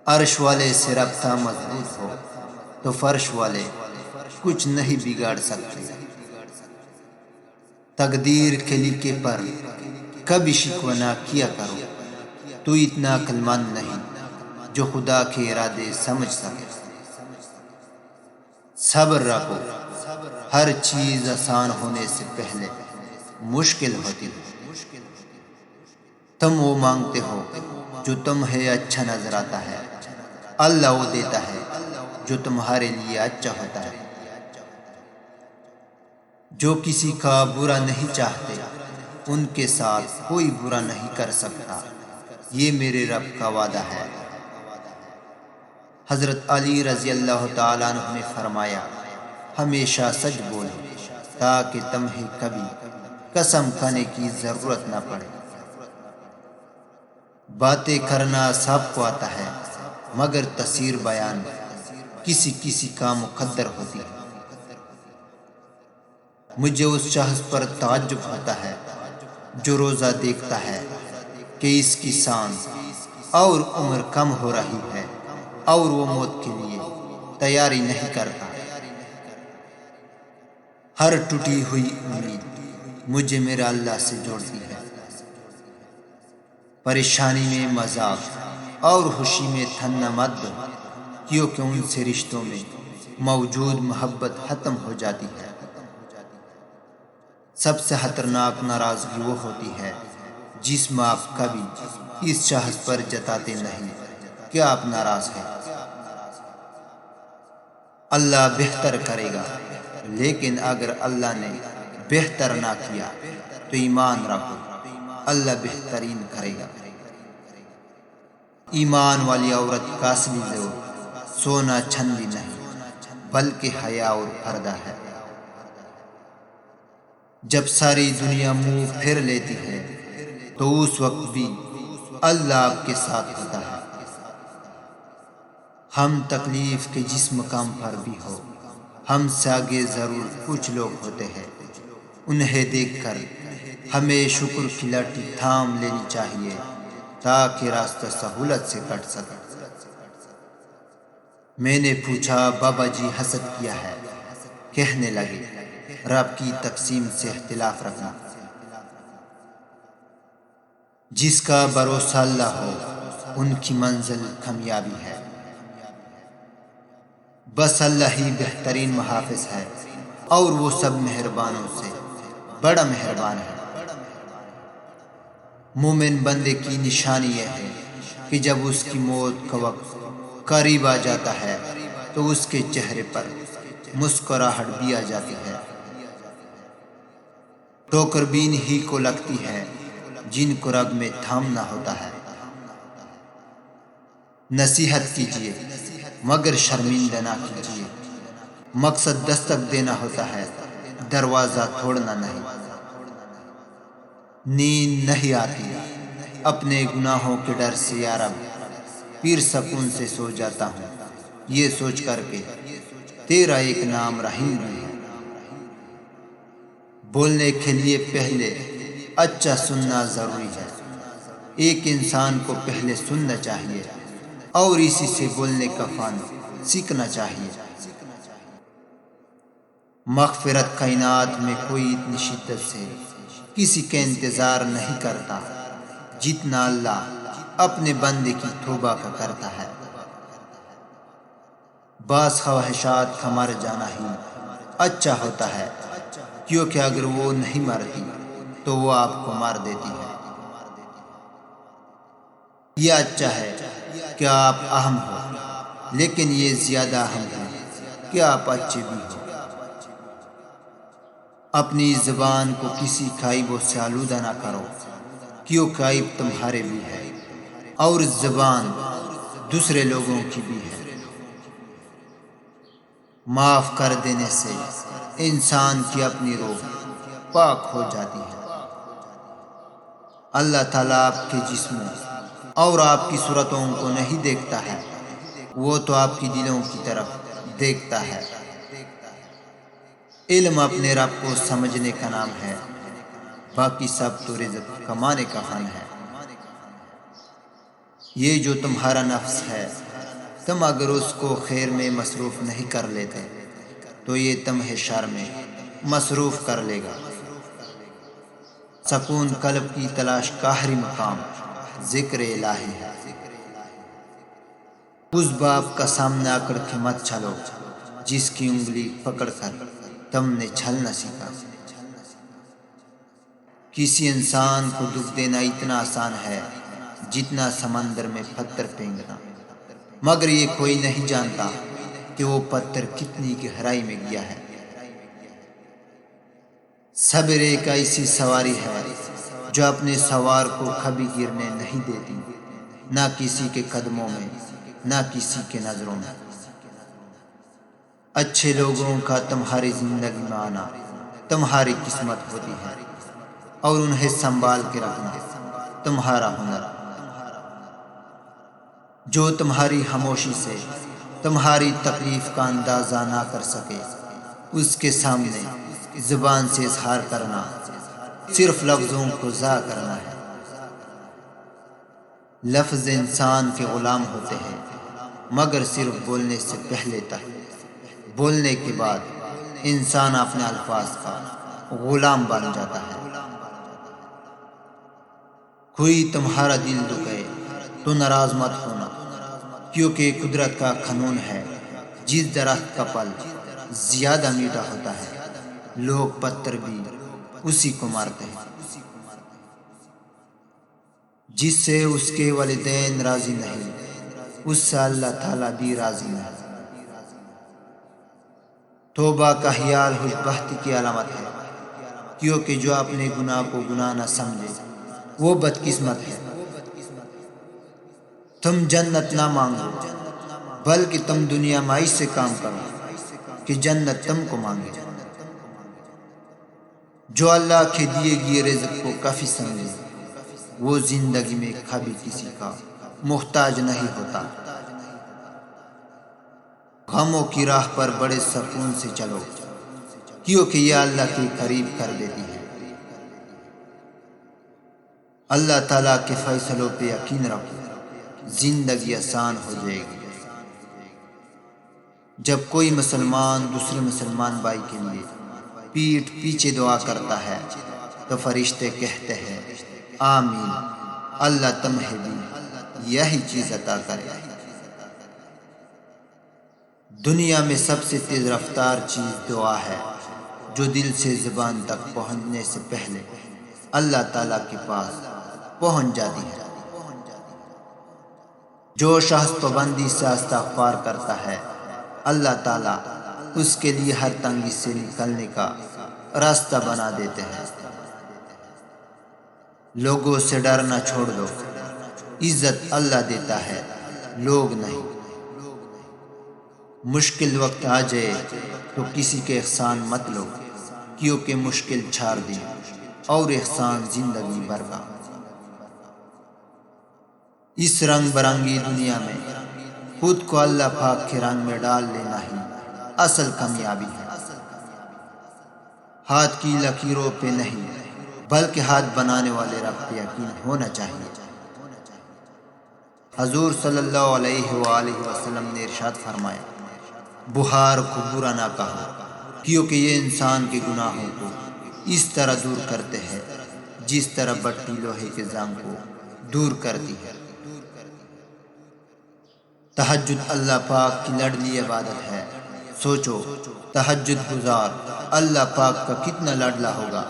عرش والے سے رابطہ مضبوط ہو تو فرش والے کچھ نہیں بگاڑ سکتے۔ تقدیر کے لکھے پر کبھی شکوہ نہ کیا کرو، تو اتنا عقل مند نہیں جو خدا کے ارادے سمجھ سکے۔ صبر رکھو، ہر چیز آسان ہونے سے پہلے مشکل ہوتی ہے۔ تم وہ مانگتے ہو جو تمہیں اچھا نظر آتا ہے، اللہ وہ دیتا ہے جو تمہارے لیے اچھا ہوتا ہے۔ جو کسی کا برا نہیں چاہتے ان کے ساتھ کوئی برا نہیں کر سکتا، یہ میرے رب کا وعدہ ہے۔ حضرت علی رضی اللہ تعالیٰ عنہ نے فرمایا، ہمیشہ سچ بولو تاکہ تمہیں کبھی قسم کھانے کی ضرورت نہ پڑے۔ باتیں کرنا سب کو آتا ہے مگر تفسیر بیان کسی کسی کا مقدر ہوتی ہے۔ مجھے اس شخص پر تعجب ہوتا ہے جو روزہ دیکھتا ہے کہ اس کی سانس اور عمر کم ہو رہی ہے اور وہ موت کے لیے تیاری نہیں کرتا۔ ہر ٹوٹی ہوئی امید مجھے میرا اللہ سے جوڑتی ہے۔ پریشانی میں مذاق اور خوشی میں تھننا مت دو، کیونکہ ان سے رشتوں میں موجود محبت ختم ہو جاتی ہے۔ سب سے خطرناک ناراضگی وہ ہوتی ہے جس میں آپ کبھی اس شخص پر جتاتے نہیں کہ آپ ناراض ہیں۔ اللہ بہتر کرے گا، لیکن اگر اللہ نے بہتر نہ کیا تو ایمان رکھو، اللہ بہترین کرے گا۔ ایمان والی عورت کا اصلی زور سونا چاندی نہیں بلکہ حیا اور پردہ ہے۔ جب ساری دنیا منہ پھیر لیتی ہے تو اس وقت بھی اللہ آپ کے ساتھ ہوتا ہے۔ ہم تکلیف کے جس مقام پر بھی ہو، ہم سے آگے ضرور کچھ لوگ ہوتے ہیں، انہیں دیکھ کر ہمیں شکر کی لاٹھی تھام لینی چاہیے تاکہ راستہ سہولت سے کٹ سکے۔ میں نے پوچھا، بابا جی حسد کیا ہے؟ کہنے لگے، رب کی تقسیم سے اختلاف رکھنا۔ جس کا بھروسہ اللہ ہو ان کی منزل کامیابی ہے۔ بس اللہ ہی بہترین محافظ ہے اور وہ سب مہربانوں سے بڑا مہربان ہے۔ مومن بندے کی نشانی یہ ہے کہ جب اس کی موت کا وقت قریب آ جاتا ہے تو اس کے چہرے پر مسکراہٹ بھی آ جاتی ہے۔ ٹھوکر بین ہی کو لگتی ہے جن کو رگ میں تھامنا ہوتا ہے۔ نصیحت کیجیے مگر شرمندہ نہ کیجیے، مقصد دستک دینا ہوتا ہے، دروازہ توڑنا نہیں۔ نیند نہیں آتی اپنے گناہوں کے ڈر سے یا رب، پیر سکون سے سو جاتا ہوں یہ سوچ کر کے تیرا ایک نام رحیم بھی ہے۔ بولنے کے لیے پہلے اچھا سننا ضروری ہے۔ ایک انسان کو پہلے سننا چاہیے اور اسی سے بولنے کا فن سیکھنا چاہیے۔ مغفرت کائنات میں کوئی اتنی شدت سے کسی کا انتظار نہیں کرتا جتنا اللہ اپنے بندے کی توبہ کا کرتا ہے۔ بعض خواہشات کا مر جانا ہی اچھا ہوتا ہے، کیونکہ اگر وہ نہیں مرتی تو وہ آپ کو مار دیتی ہے۔ یہ اچھا ہے کہ آپ اہم ہو، لیکن یہ زیادہ اہم ہے کہ آپ اچھے بھی ہو۔ اپنی زبان کو کسی عیب سے آلودہ نہ کرو، کیونکہ عیب تمہارے بھی ہے اور زبان دوسرے لوگوں کی بھی ہے۔ معاف کر دینے سے انسان کی اپنی روح پاک ہو جاتی ہے۔ اللہ تعالیٰ آپ کے جسموں اور آپ کی صورتوں کو نہیں دیکھتا ہے، وہ تو آپ کی دلوں کی طرف دیکھتا ہے۔ علم اپنے رب کو سمجھنے کا نام ہے، باقی سب تو رزق کمانے کا فن ہے۔ یہ جو تمہارا نفس ہے تم اگر اس کو خیر میں مصروف نہیں کر لیتے تو یہ تمہیں شر میں مصروف کر لے گا۔ سکون قلب کی تلاش کا آخری مقام ذکر الہی ہے۔ اس باپ کا سامنا کر کے مت چلو جس کی انگلی پکڑ کر تم نے چلنا سیکھا۔ کسی انسان کو دکھ دینا اتنا آسان ہے جتنا سمندر میں پتھر پھینکنا، مگر یہ کوئی نہیں جانتا کہ وہ پتھر کتنی گہرائی میں گیا ہے۔ صبر ایک ایسی سواری ہے جو اپنے سوار کو کبھی گرنے نہیں دیتی، نہ کسی کے قدموں میں نہ کسی کے نظروں میں۔ اچھے لوگوں کا تمہاری زندگی میں آنا تمہاری قسمت ہوتی ہے، اور انہیں سنبھال کے رکھنا تمہارا ہنر۔ جو تمہاری خاموشی سے تمہاری تکلیف کا اندازہ نہ کر سکے، اس کے سامنے زبان سے اظہار کرنا صرف لفظوں کو ضائع کرنا ہے۔ لفظ انسان کے غلام ہوتے ہیں، مگر صرف بولنے سے پہلے تک۔ بولنے کے بعد انسان اپنے الفاظ کا غلام بن جاتا ہے۔ کوئی تمہارا دل دکھائے تو ناراض مت ہونا، کیونکہ قدرت کا قانون ہے، جس درخت کا پھل زیادہ میٹھا ہوتا ہے لوگ پتھر بھی اسی کو مارتے ہیں۔ جس سے اس کے والدین راضی نہیں، اس سے اللہ تعالیٰ بھی راضی نہیں۔ توبہ کا خیال خوش بختی کی علامت ہے، کیونکہ جو اپنے گناہ کو گناہ نہ سمجھے وہ بدقسمت ہے۔ تم جنت نہ مانگو بلکہ تم دنیا میں سے کام کرو کہ جنت تم کو مانگے۔ جو اللہ کے دیے گئے رزق کو کافی سمجھے وہ زندگی میں کبھی کسی کا محتاج نہیں ہوتا۔ غموں کی راہ پر بڑے سکون سے چلو، کیونکہ یہ اللہ کے قریب کر دیتی ہے۔ اللہ تعالیٰ کے فیصلوں پہ یقین رکھو، زندگی آسان ہو جائے گی۔ جب کوئی مسلمان دوسرے مسلمان بھائی کے لیے پیٹھ پیچھے دعا کرتا ہے تو فرشتے کہتے ہیں آمین، اللہ تمہیں بھی یہی چیز عطا کرے۔ دنیا میں سب سے تیز رفتار چیز دعا ہے، جو دل سے زبان تک پہنچنے سے پہلے اللہ تعالیٰ کے پاس پہنچ جاتی ہے۔ جو شخص پابندی سے استغفار کرتا ہے، اللہ تعالیٰ اس کے لیے ہر تنگی سے نکلنے کا راستہ بنا دیتے ہیں۔ لوگوں سے ڈرنا چھوڑ دو، عزت اللہ دیتا ہے، لوگ نہیں۔ مشکل وقت آ جائے تو کسی کے احسان مت لو، کیونکہ مشکل 4 دن اور احسان زندگی بھر کا۔ اس رنگ برنگی دنیا میں خود کو اللہ پاک کے رنگ میں ڈال لینا ہی اصل کامیابی ہے۔ ہاتھ کی لکیروں پہ نہیں بلکہ ہاتھ بنانے والے رب پہ یقین ہونا چاہیے۔ حضور صلی اللہ علیہ وآلہ وسلم نے ارشاد فرمایا، بخار کو برا نہ کہو، کیونکہ یہ انسان کے گناہوں کو اس طرح دور کرتے ہیں جس طرح بٹی لوہے کے زنگ کو دور کرتی ہے۔ تہجد اللہ پاک کی لاڈلی عبادت ہے۔ سوچو، تہجد گزار اللہ پاک کا کتنا لاڈلا ہوگا۔